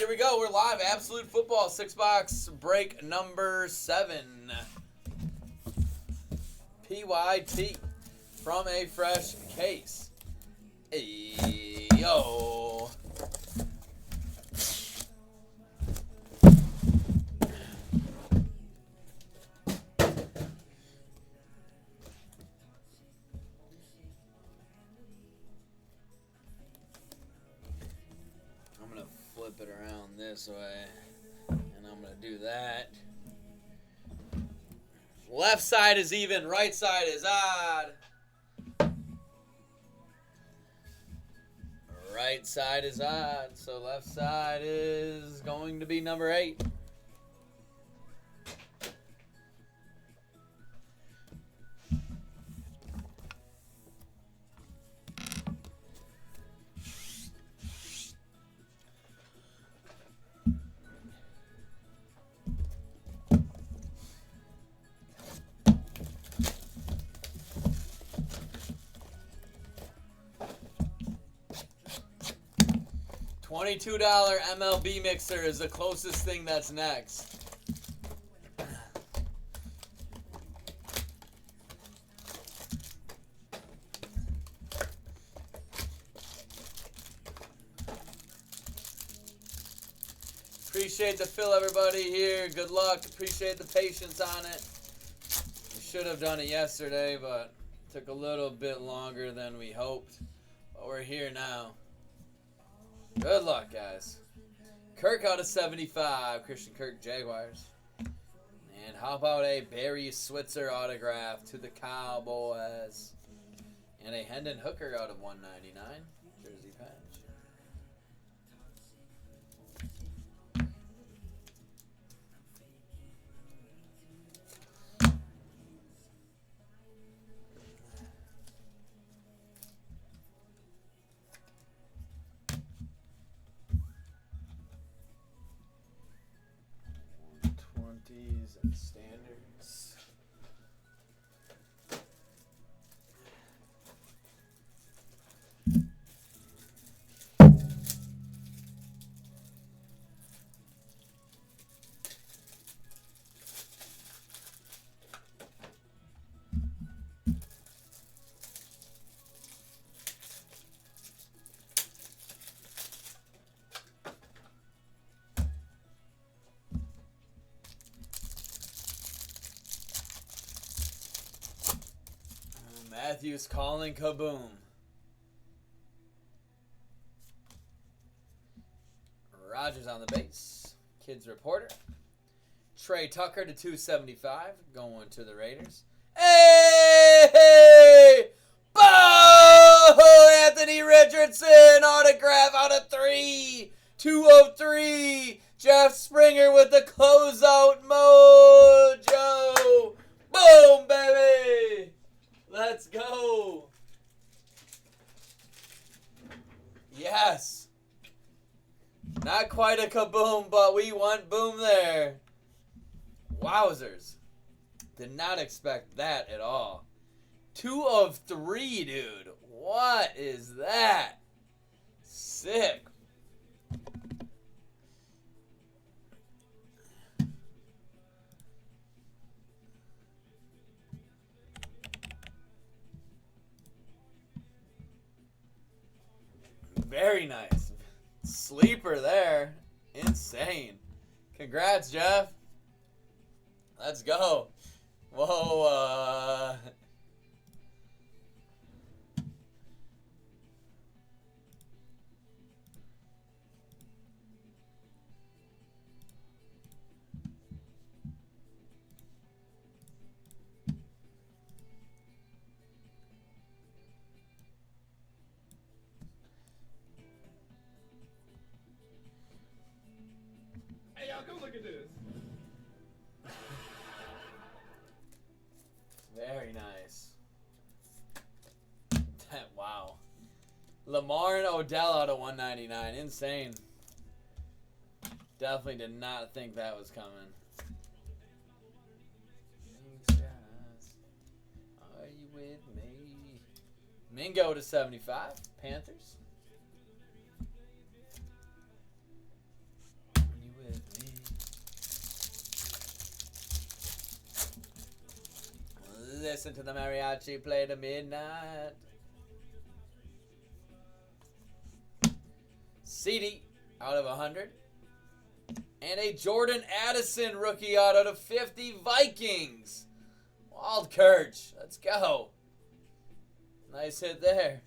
here we go. We're live. Absolute Football 6-box break number 7. PYT from a fresh case. Hey, yo. Flip it around this way, and I'm going to do that. Left side is even, right side is odd. Right side is odd, so left side is going to be number 8. $22 MLB mixer is the closest thing that's next. Appreciate the fill, everybody here. Good luck. Appreciate the patience on it. We should have done it yesterday, but it took a little bit longer than we hoped. But we're here now. Good luck, guys. Kirk out of 75. Christian Kirk, Jaguars. And how about a Barry Switzer autograph to the Cowboys? And a Hendon Hooker out of 199. Jersey patch. And standards. Matthews calling kaboom. Rogers on the base. Kids reporter. Trey Tucker to 275. Going to the Raiders. Hey! Bo! Anthony Richardson autograph out of 3. 203. Jeff Springer with the closeout mojo. Boom, baby! Let's go. Yes. Not quite a kaboom, but we went boom there. Wowzers. Did not expect that at all. 2 of 3, dude. What is that? Sick. Very nice. Sleeper there. Insane. Congrats, Jeff. Let's go. Whoa, Hey, y'all, come look at this. Very nice. Wow. Lamar and Odell out of 199. Insane. Definitely did not think that was coming. Are you with me? Mingo to 75. Panthers. Listen to the mariachi play to midnight. CD out of 100. And a Jordan Addison rookie auto to 50 Vikings. Wild Kurch. Let's go. Nice hit there.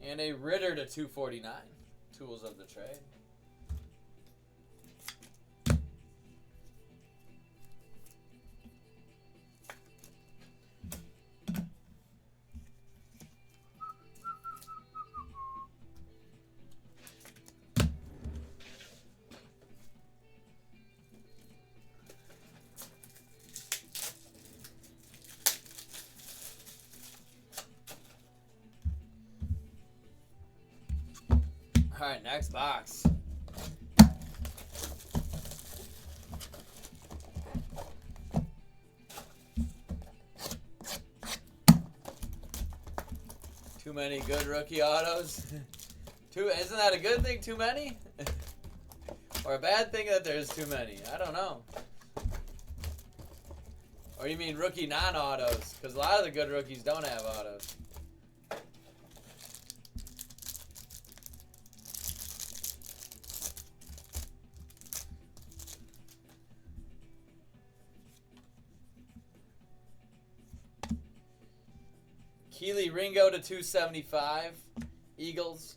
And a Ritter to 249. Tools of the trade. All right, next box. Too many good rookie autos. Isn't that a good thing, too many? Or a bad thing that there's too many? I don't know. Or you mean rookie non-autos? Because a lot of the good rookies don't have autos. Keely Ringo to 275. Eagles.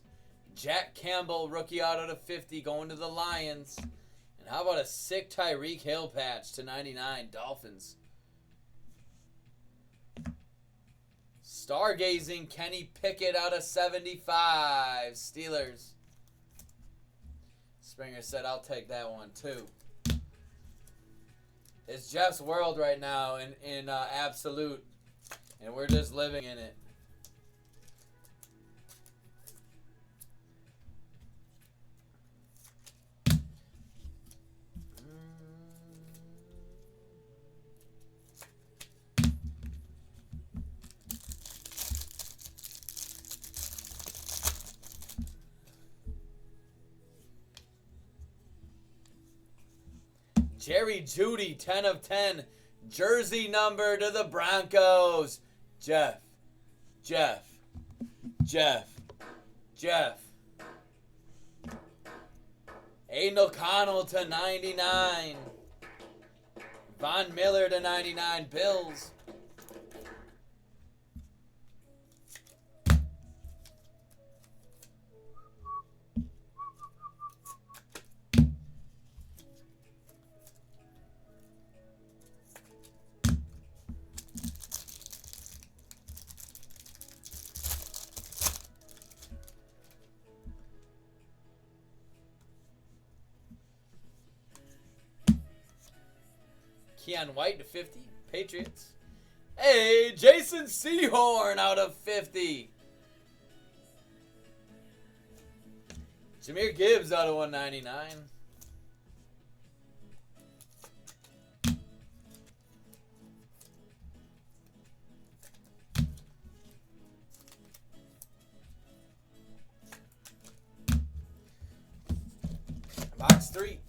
Jack Campbell, rookie auto to 50, going to the Lions. And how about a sick Tyreek Hill patch to 99, Dolphins. Stargazing, Kenny Pickett out of 75, Steelers. Springer said, I'll take that one too. It's Jeff's world right now in absolute. And we're just living in it. Jerry Jeudy, 10 of 10. Jersey number to the Broncos. Jeff. Aiden O'Connell to 99. Von Miller to 99, Bills. Keon White to 50, Patriots. Hey, Jason Sehorn out of 50. Jahmyr Gibbs out of 199. Box 3.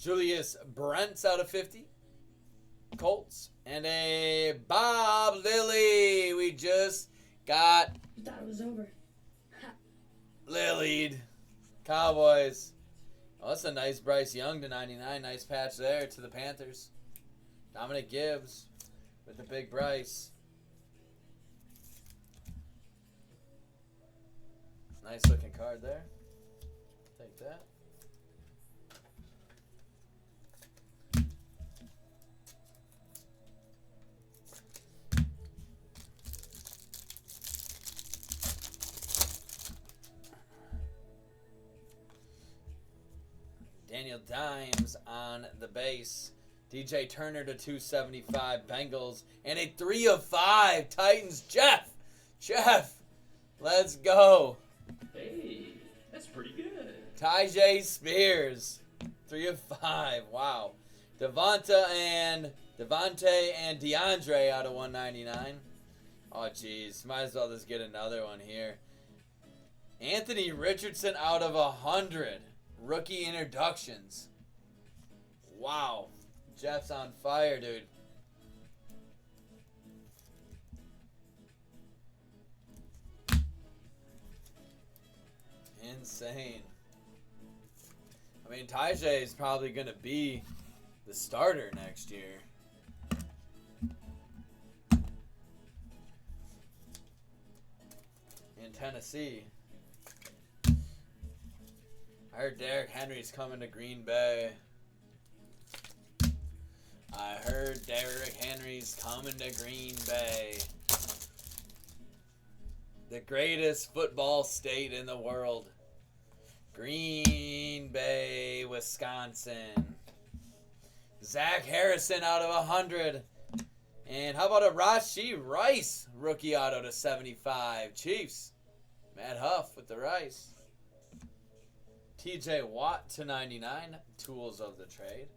Julius Brents out of 50. Colts. And a Bob Lilly. We just got Thought it was over. Lilied. Cowboys. Oh, that's a nice Bryce Young to 99. Nice patch there to the Panthers. Dominic Gibbs with the big Bryce. Nice looking card there. Take that. Daniel Dimes on the base. DJ Turner to 275 Bengals. And a 3 of 5 Titans. Jeff, let's go. Hey, that's pretty good. Tyjae Spears, 3 of 5. Wow. Devontae and DeAndre out of 199. Oh, geez. Might as well just get another one here. Anthony Richardson out of 100. Rookie introductions. Wow. Jeff's on fire, dude. Insane. I mean, Tyjae is probably going to be the starter next year. In Tennessee. I heard Derrick Henry's coming to Green Bay. I heard Derrick Henry's coming to Green Bay. The greatest football state in the world. Green Bay, Wisconsin. Zach Harrison out of 100. And how about a Rashee Rice rookie auto to 75? Chiefs. Matt Huff with the Rice. TJ Watt to 99. Tools of the trade.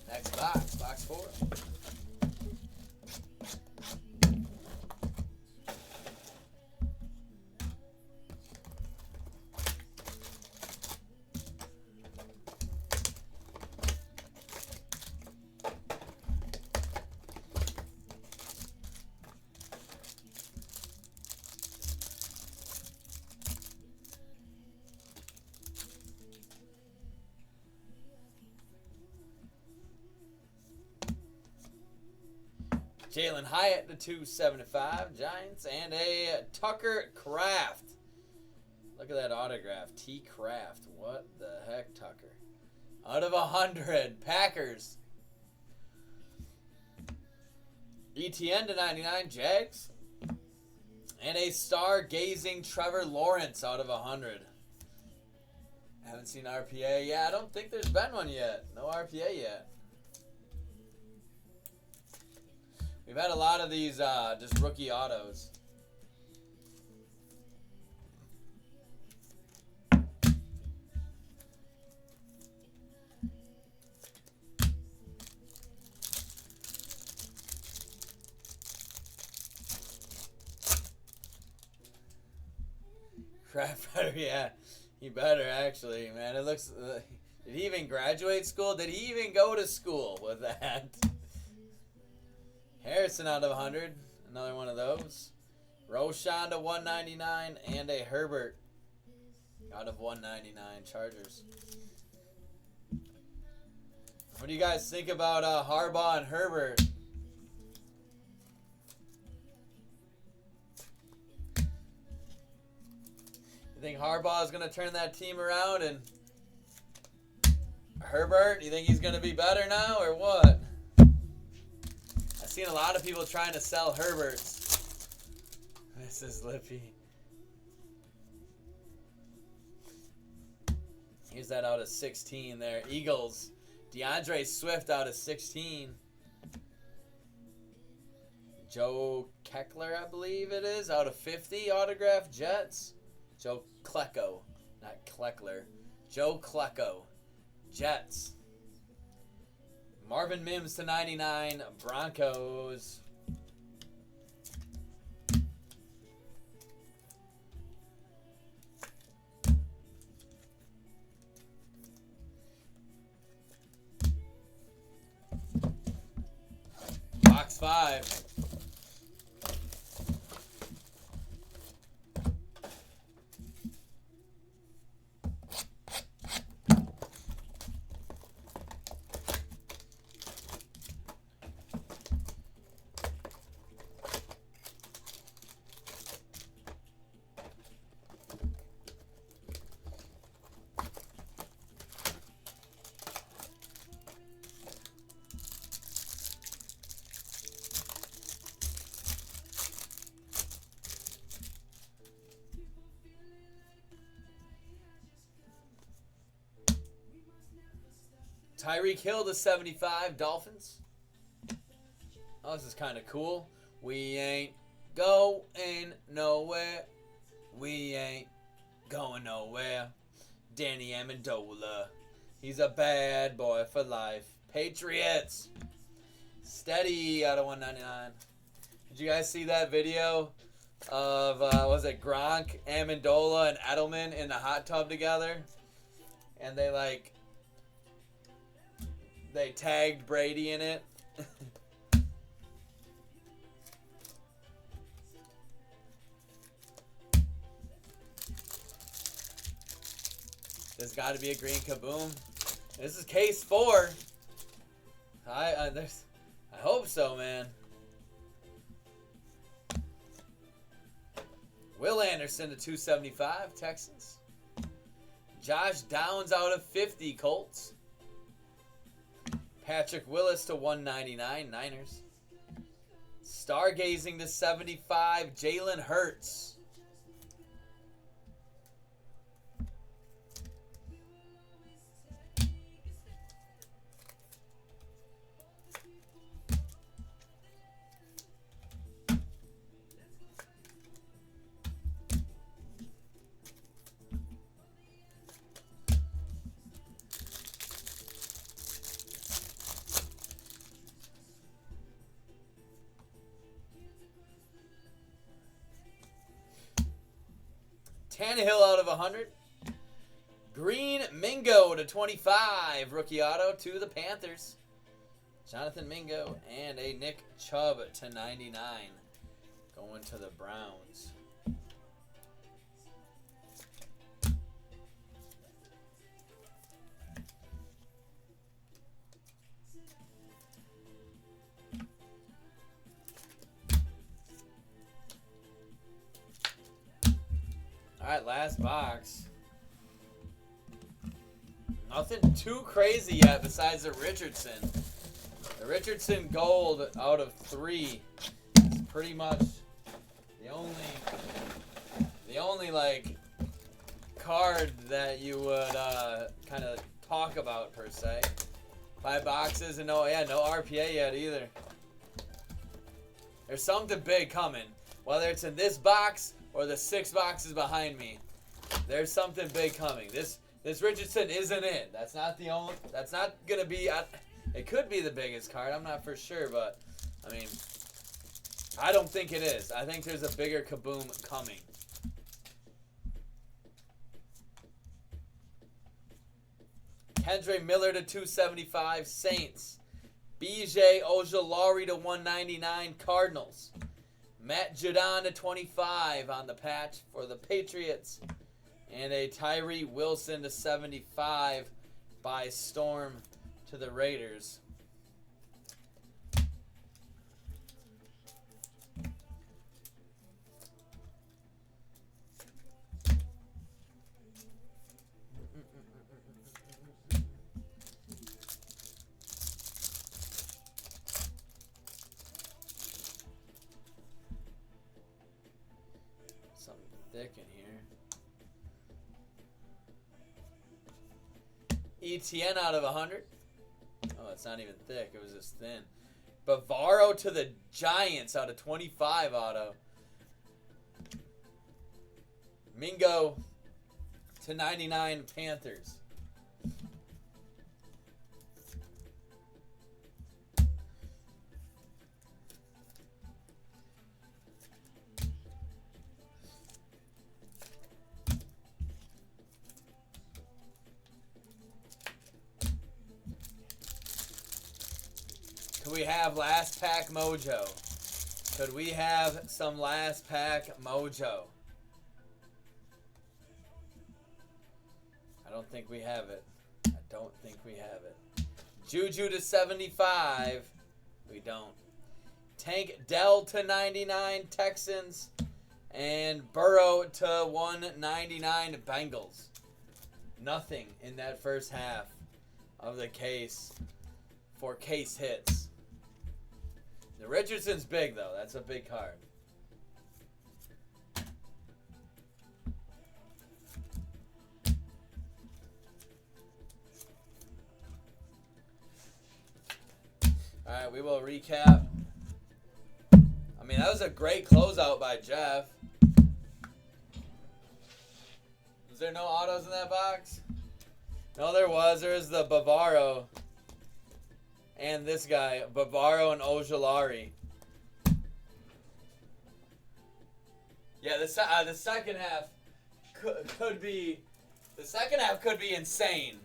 Next box, box 4. Jalen Hyatt to 275, Giants, and a Tucker Kraft. Look at that autograph, T. Kraft. What the heck, Tucker? Out of 100, Packers. ETN to 99, Jags. And a star-gazing Trevor Lawrence out of 100. Haven't seen RPA. Yeah, I don't think there's been one yet. No RPA yet. We've had a lot of these just rookie autos. Crap, yeah, he better actually, man. It looks. Did he even graduate school? Did he even go to school with that? Harrison out of 100. Another one of those. Roshan to 199. And a Herbert out of 199. Chargers. What do you guys think about Harbaugh and Herbert? You think Harbaugh is going to turn that team around? And Herbert, you think he's going to be better now or what? I've seen a lot of people trying to sell Herberts. This is Lippy. Here's that out of 16 there. Eagles. DeAndre Swift out of 16. Joe Keckler, I believe it is, out of 50. Autograph Jets. Joe Klecko, not Kleckler. Joe Klecko. Jets. Marvin Mims to 99, Broncos. Box 5. Tyreek Hill to 75, Dolphins. Oh, this is kind of cool. We ain't going nowhere. We ain't going nowhere. Danny Amendola. He's a bad boy for life. Patriots. Steady out of 199. Did you guys see that video of, was it Gronk, Amendola, and Edelman in the hot tub together? And they tagged Brady in it. There's got to be a green kaboom. This is case 4. I hope so, man. Will Anderson to 275, Texans. Josh Downs out of 50, Colts. Patrick Willis to 199, Niners. Stargazing to 75, Jalen Hurts. Tannehill out of 100. Green Mingo to 25. Rookie auto to the Panthers. Jonathan Mingo and a Nick Chubb to 99. Going to the Browns. Alright, last box. Nothing too crazy yet besides the Richardson. The Richardson gold out of 3 is pretty much the only like card that you would kind of talk about per se. 5 boxes and no RPA yet either. There's something big coming, whether it's in this box or the 6 boxes behind me. There's something big coming. This Richardson isn't it. That's not the only. That's not gonna be. It could be the biggest card. I'm not for sure, but I mean, I don't think it is. I think there's a bigger kaboom coming. Kendra Miller to 275, Saints. BJ Ojulari to 199, Cardinals. Matt Judon to 25 on the patch for the Patriots. And a Tyree Wilson to 75 by Storm to the Raiders. Something thick in here. ETN out of 100. Oh, it's not even thick. It was just thin. Bavaro to the Giants out of 25 auto. Mingo to 99 Panthers. Could we have last pack mojo? Could we have some last pack mojo? I don't think we have it. I don't think we have it. Juju to 75. We don't. Tank Dell to 99 Texans. And Burrow to 199 Bengals. Nothing in that first half of the case for case hits. The Richardson's big, though. That's a big card. All right, we will recap. I mean, that was a great closeout by Jeff. Was there no autos in that box? No, there was. There was the Bavaro and this guy, Bavaro and Ojolari. Yeah, the second half could be insane,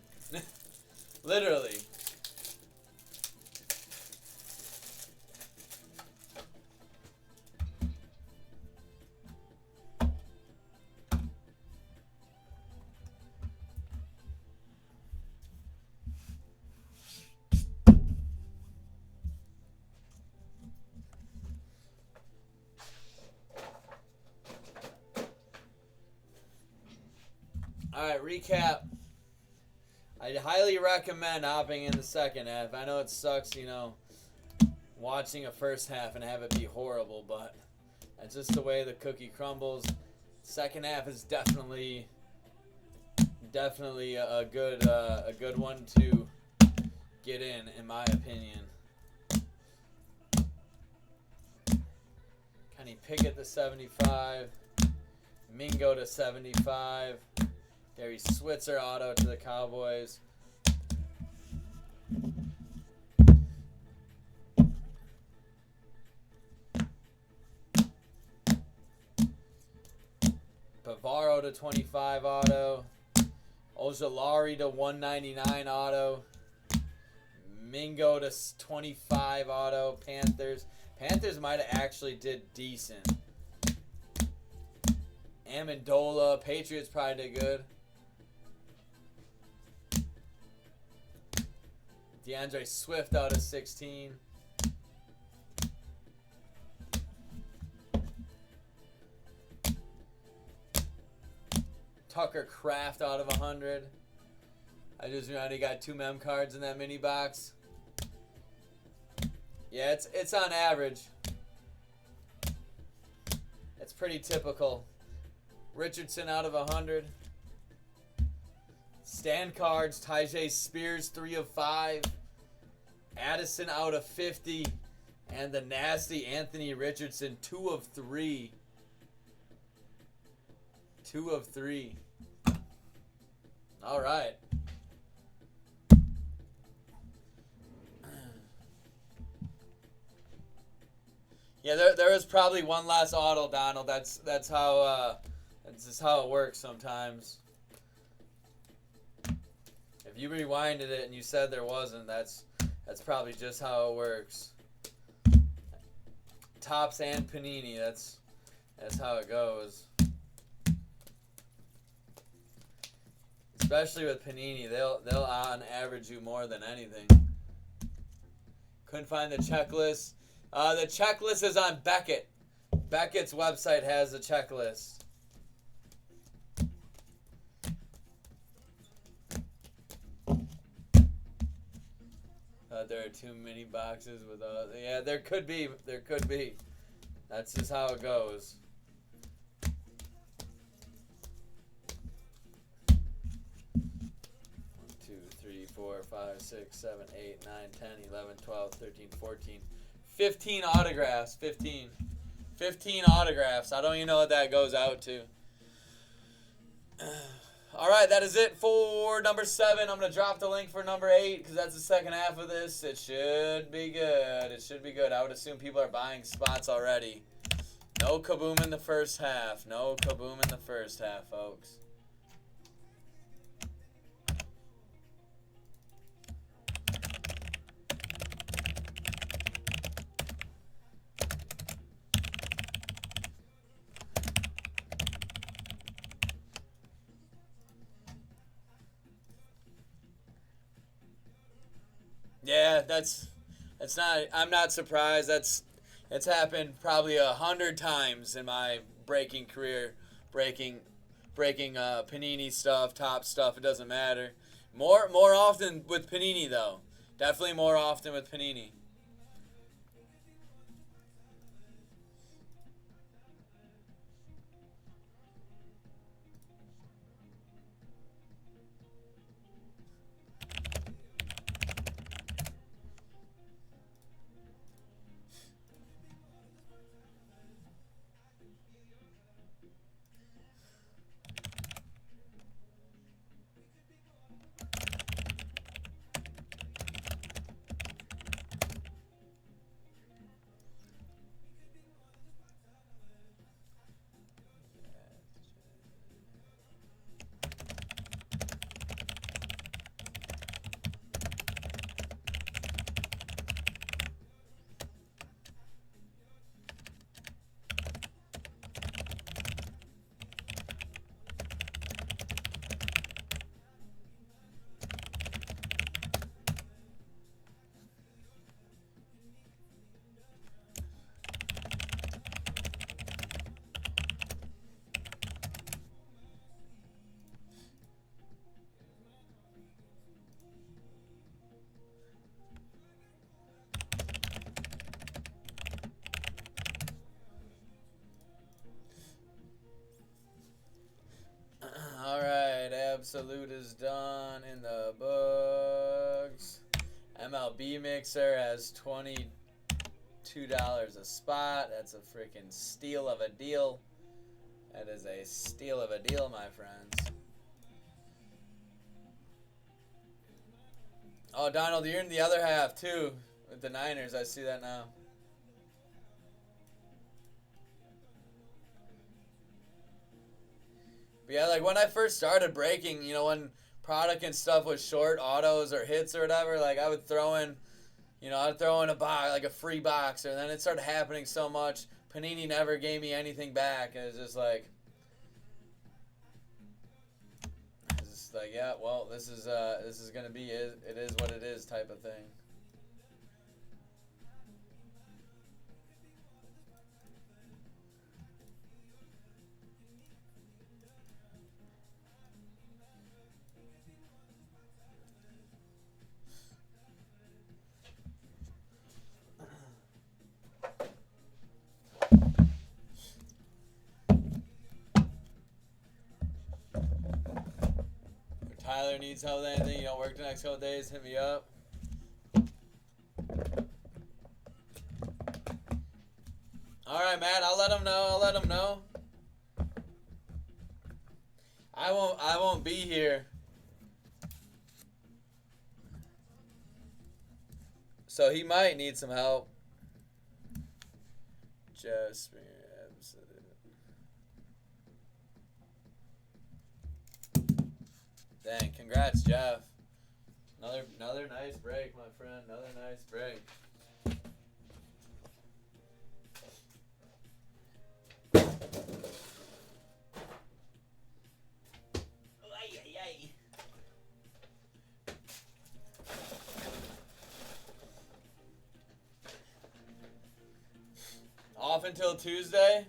literally. All right, recap. I highly recommend hopping in the second half. I know it sucks, you know, watching a first half and have it be horrible, but that's just the way the cookie crumbles. Second half is definitely a good one to get in my opinion. Kenny Pickett to 75, Mingo to 75. Gary Switzer auto to the Cowboys. Bavaro to 25 auto. Ojolari to 199 auto. Mingo to 25 auto. Panthers. Panthers might have actually did decent. Amendola. Patriots probably did good. DeAndre Swift out of 16. Tucker Kraft out of 100. I just already got 2 mem cards in that mini box. Yeah, it's on average. It's pretty typical. Richardson out of 100. Stand cards, Tyjae Spears 3 of 5. Addison out of 50. And the nasty Anthony Richardson 2 of 3. 2 of 3. All right. Yeah, there is probably one last auto, Donald. That's how just how it works sometimes. If you rewinded it and you said there wasn't, that's probably just how it works. Topps and Panini, that's how it goes. Especially with Panini, they'll on average you more than anything. Couldn't find the checklist. The checklist is on Beckett. Beckett's website has the checklist. There are too many boxes with yeah, there could be. That's just how it goes. 4, 5, 6, 7, 8, 9, 10, 11, 12, 13, 14, 15 autographs. 15 autographs. I don't even know what that goes out to. All right, that is it for number 7. I'm going to drop the link for number 8 because that's the second half of this. It should be good. It should be good. I would assume people are buying spots already. No kaboom in the first half. No kaboom in the first half, folks. Yeah, that's not. I'm not surprised. It's happened probably 100 times in my breaking career, breaking Panini stuff, top stuff. It doesn't matter. More often with Panini though. Definitely more often with Panini. Absolute is done in the books. MLB Mixer has $22 a spot. That's a freaking steal of a deal. That is a steal of a deal, my friends. Oh, Donald, you're in the other half, too, with the Niners. I see that now. But yeah, like when I first started breaking, you know, when product and stuff was short autos or hits or whatever, like I would throw in, you know, I'd throw in a box, like a free box, and then it started happening so much. Panini never gave me anything back. And it's just like, yeah, well, this is gonna be it. It is what it is type of thing. Tyler needs help with anything, you don't work the next couple days, hit me up. Alright, Matt, I'll let him know. I won't be here. So he might need some help. Just dang, congrats, Jeff. Another nice break, my friend. Another nice break. Off until Tuesday?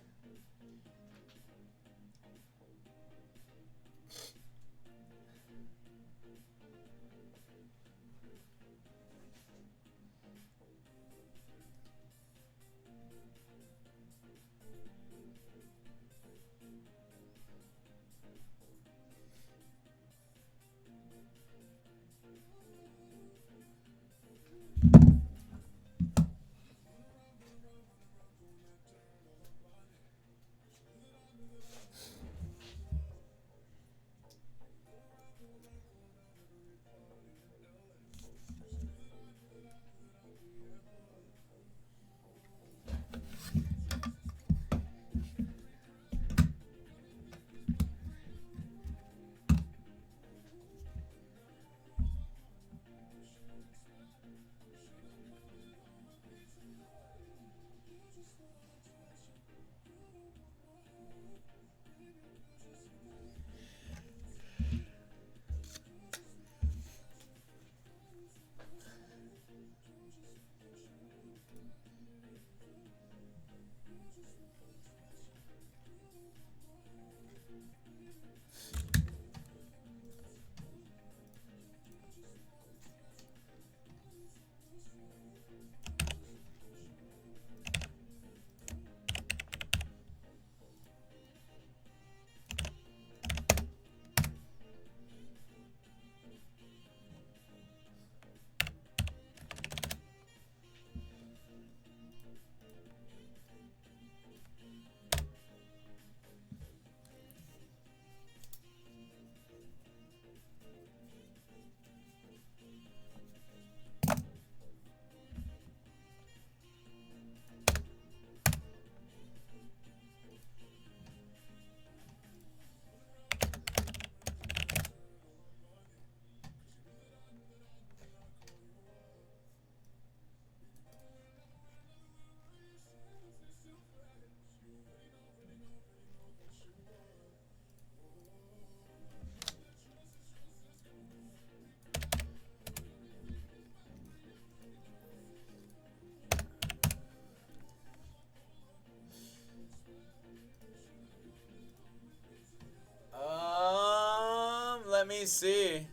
Let me see.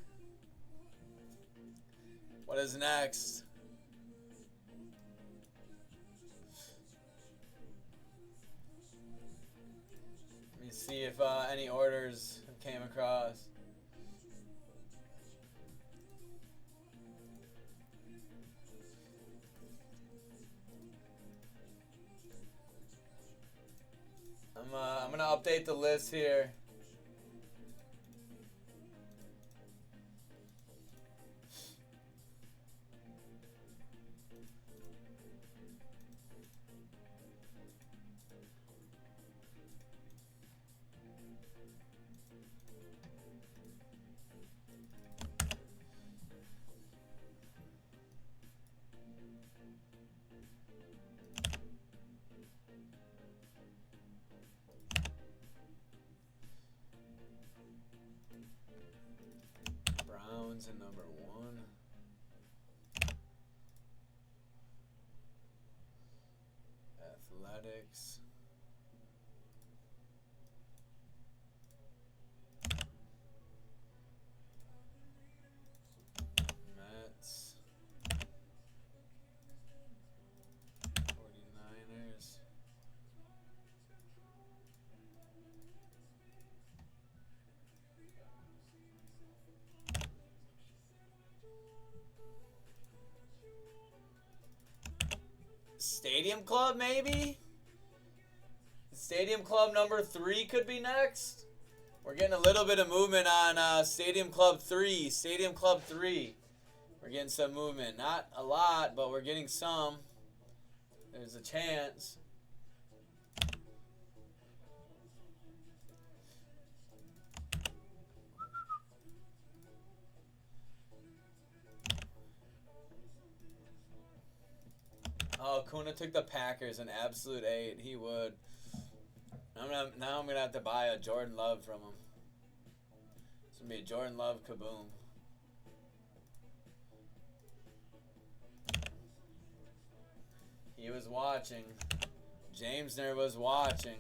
What is next? Let me see if any orders came across. to update the list here. Browns in number 1. Athletics. Mets. 49ers. Stadium Club, maybe? Stadium Club number 3 could be next. We're getting a little bit of movement on Stadium Club 3. Stadium Club 3. We're getting some movement. Not a lot, but we're getting some. There's a chance. Oh, Kuna took the Packers an absolute 8. He would. Now I'm gonna have to buy a Jordan Love from him. It's gonna be a Jordan Love kaboom. He was watching. Jamesner was watching.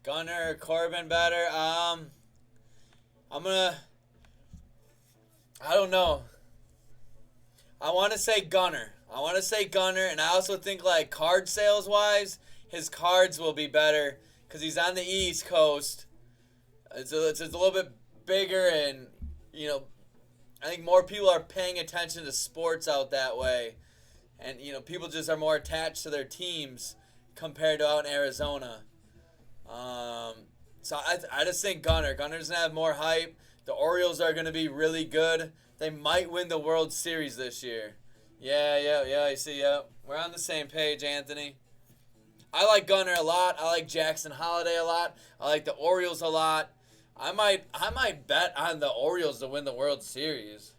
Gunner, Corbin better. I don't know. I want to say Gunner. And I also think like card sales wise, his cards will be better because he's on the East Coast. It's a little bit bigger, and I think more people are paying attention to sports out that way, and people just are more attached to their teams compared to out in Arizona. So I just think Gunner's going to have more hype. The Orioles are going to be really good. They might win the World Series this year. Yeah, I see, yeah. We're on the same page, Anthony. I like Gunner a lot. I like Jackson Holiday a lot. I like the Orioles a lot. I might bet on the Orioles to win the World Series.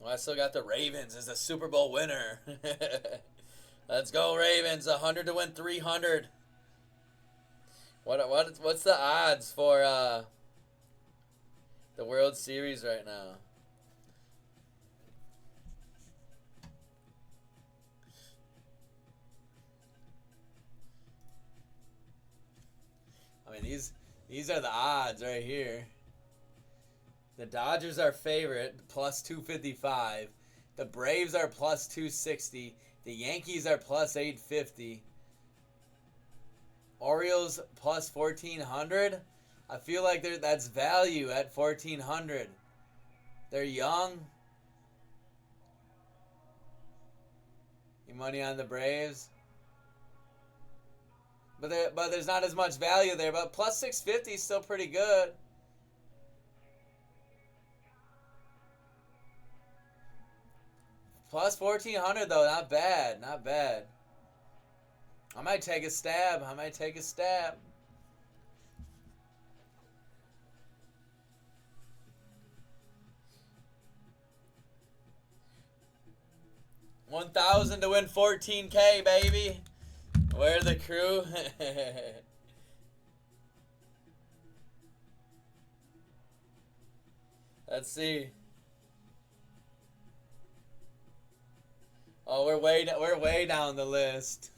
Well, I still got the Ravens as the Super Bowl winner. Let's go Ravens, 100 to win 300. What's the odds for the World Series right now? I mean, these are the odds right here. The Dodgers are favorite, plus 255. The Braves are plus 260. The Yankees are plus 850. Orioles plus 1400. I feel like that's value at 1400. They're young. Your money on the Braves. But there's not as much value there. But plus 650 is still pretty good. Plus 1400 though, not bad, not bad. I might take a stab. I might take a stab. $1,000 to win $14K, baby. Where the crew? Let's see. Oh, we're way down the list.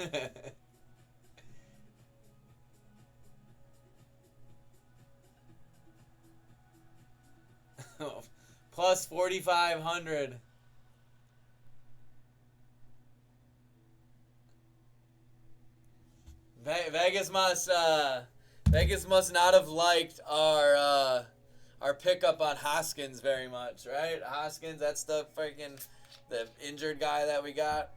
Plus 4,500. Vegas must not have liked our pickup on Hoskins very much, right? Hoskins, that's the injured guy that we got.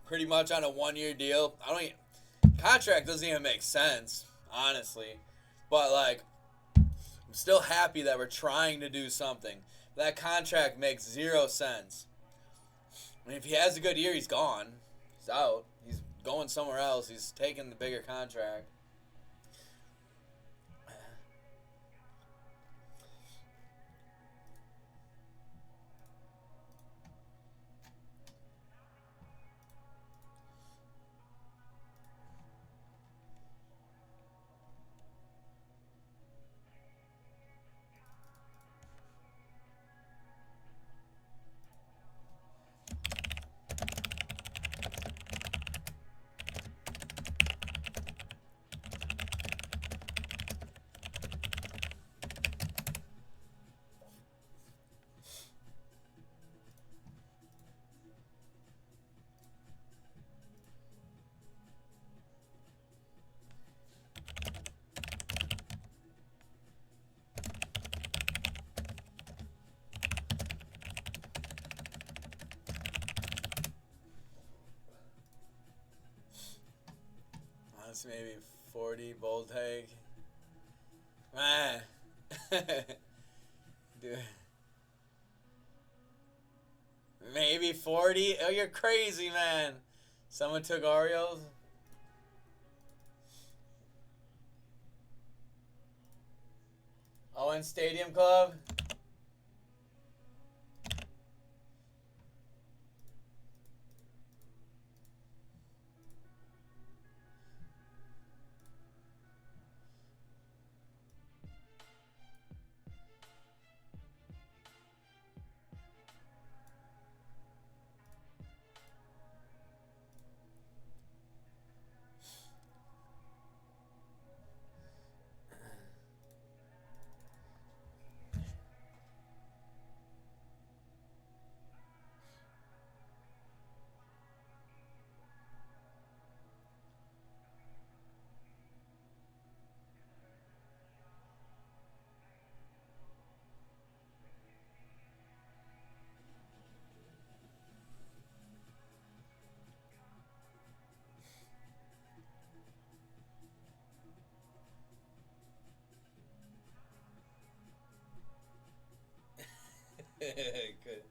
Pretty much on a 1-year deal. Contract doesn't even make sense, honestly. But like, I'm still happy that we're trying to do something. That contract makes 0 sense. I mean, if he has a good year, he's gone. He's out. He's going somewhere else. He's taking the bigger contract. Maybe 40 bold take. Man. Dude. Maybe 40? Oh, you're crazy, man. Someone took Orioles? Owen Stadium Club? Good.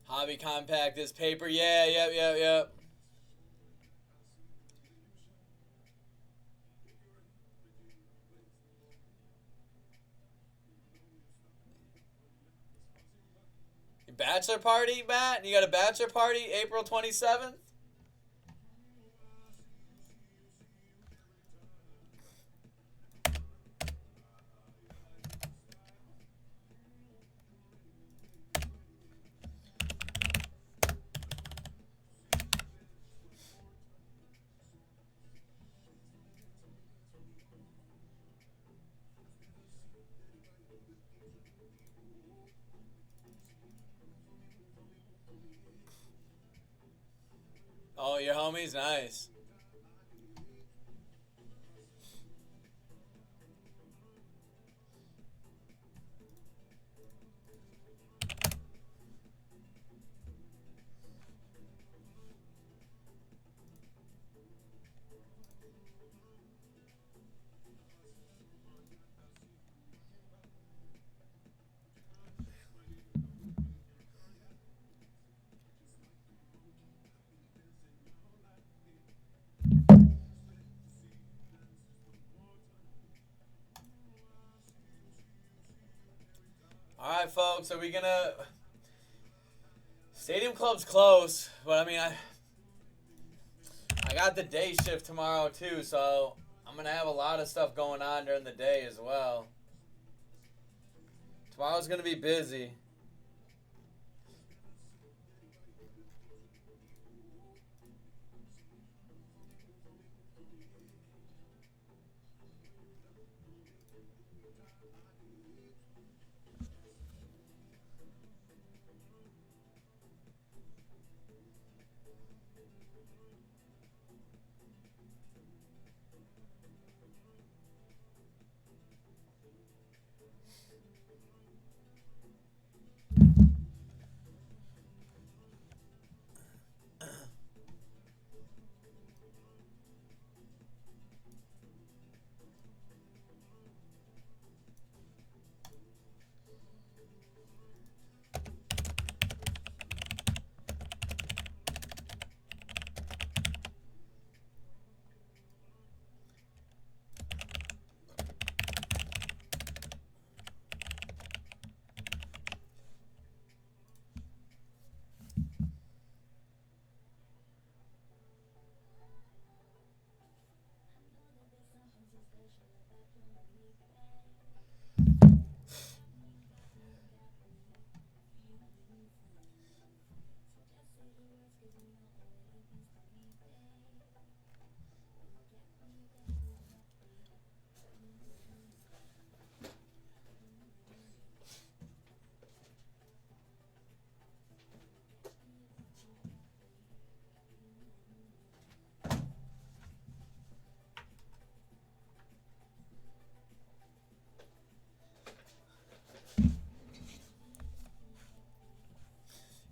Hobby Compact is paper. Yeah, yep. Bachelor party, Matt? You got a bachelor party April 27th? Oh, your homies? Nice. Alright, folks, are we gonna... Stadium Club's close, but I mean, I got the day shift tomorrow, too, so I'm gonna have a lot of stuff going on during the day as well. Tomorrow's gonna be busy.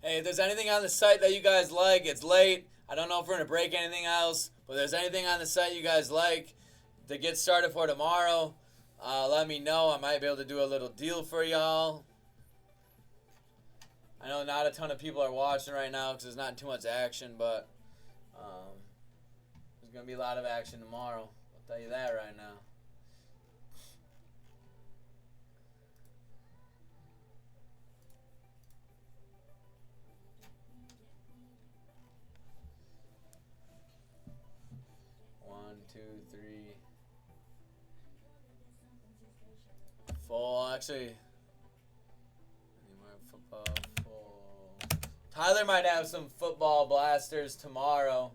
Hey, if there's anything on the site that you guys like, it's late. I don't know if we're going to break anything else, but if there's anything on the site you guys like to get started for tomorrow, let me know. I might be able to do a little deal for y'all. I know not a ton of people are watching right now because there's not too much action, but there's going to be a lot of action tomorrow. I'll tell you that right now. One, two, three, full. Actually, any more football? Full. Tyler might have some football blasters tomorrow.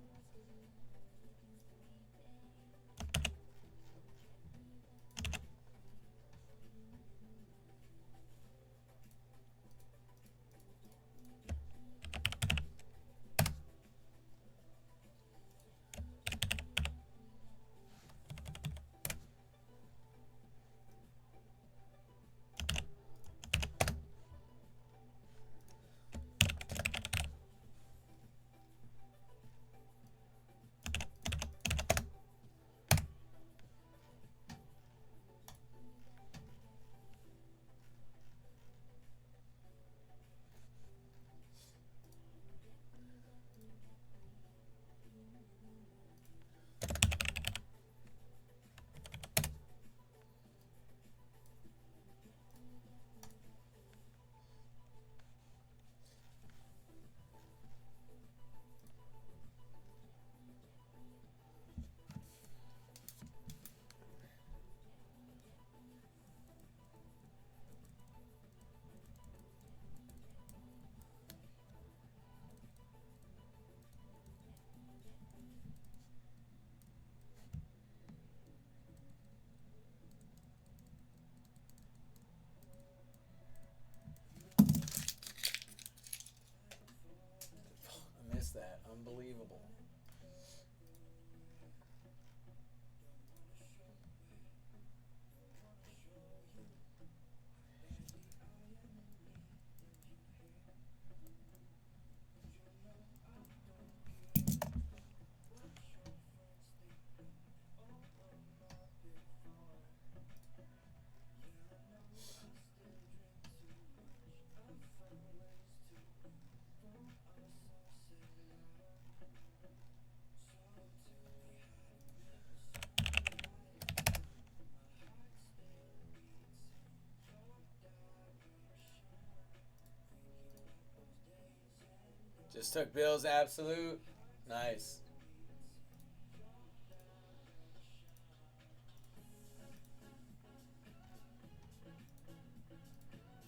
Unbelievable. Just took Bill's absolute. Nice.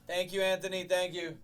Thank you, Anthony. Thank you.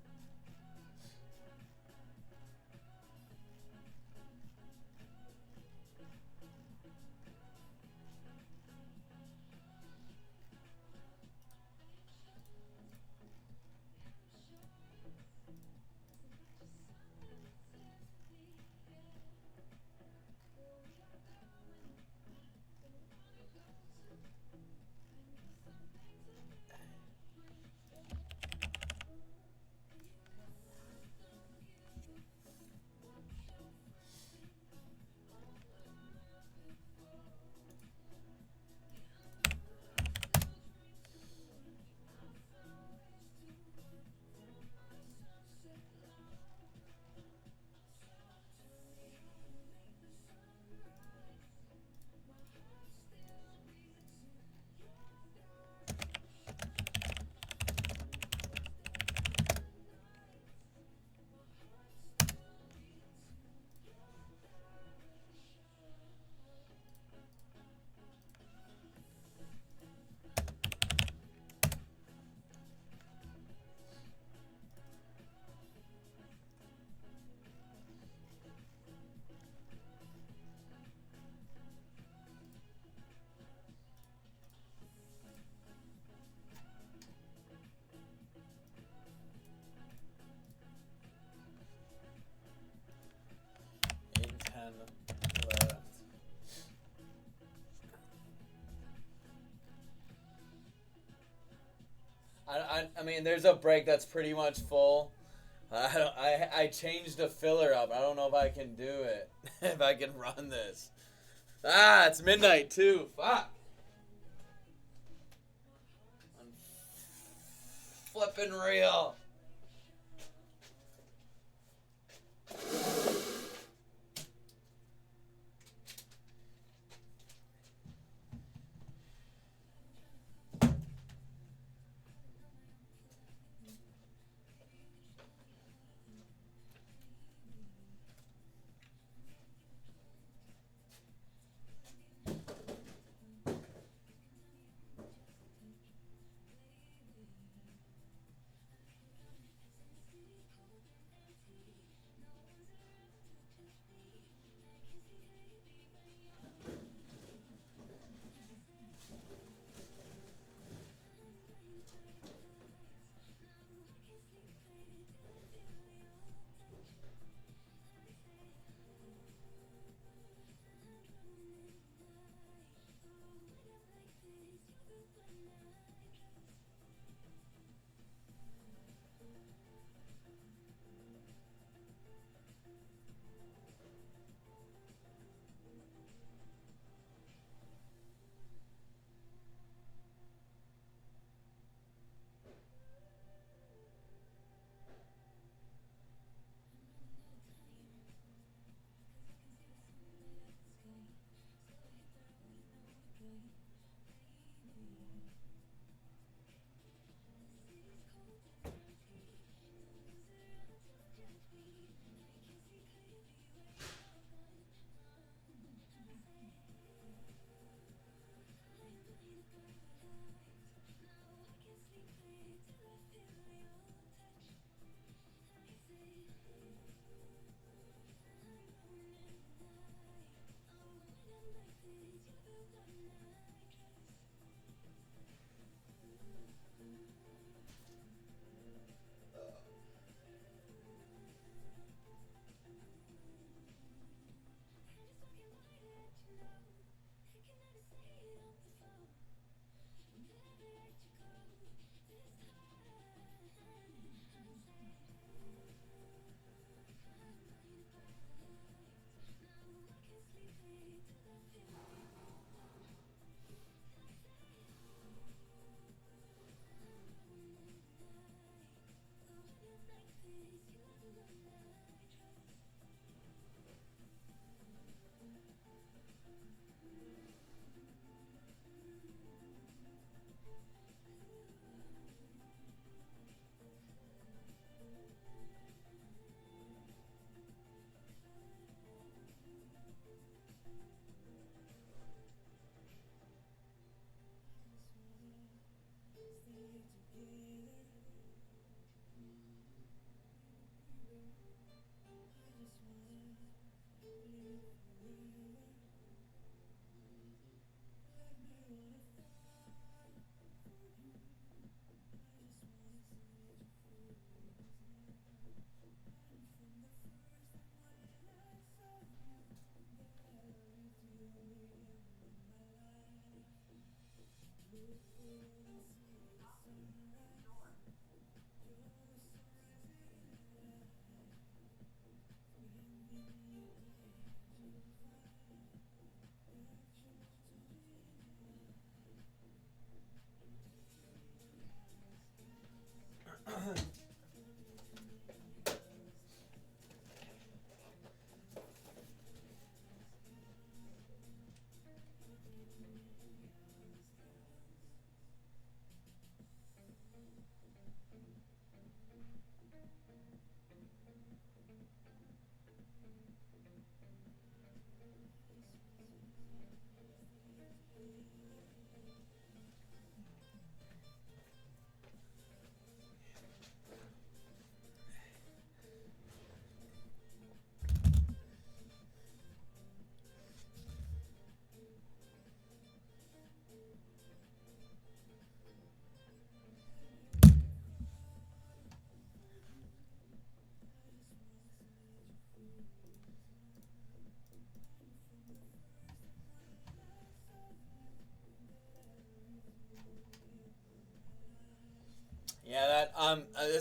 Left. I mean, there's a break that's pretty much full. I changed the filler up. I don't know if I can do it. If I can run this. Ah, it's midnight too. Fuck. I'm flipping real.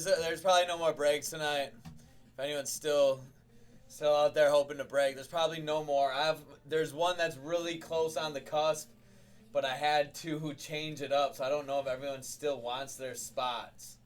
There's probably no more breaks tonight. If anyone's still out there hoping to break, there's probably no more. There's one that's really close on the cusp, but I had to change it up, so I don't know if everyone still wants their spots.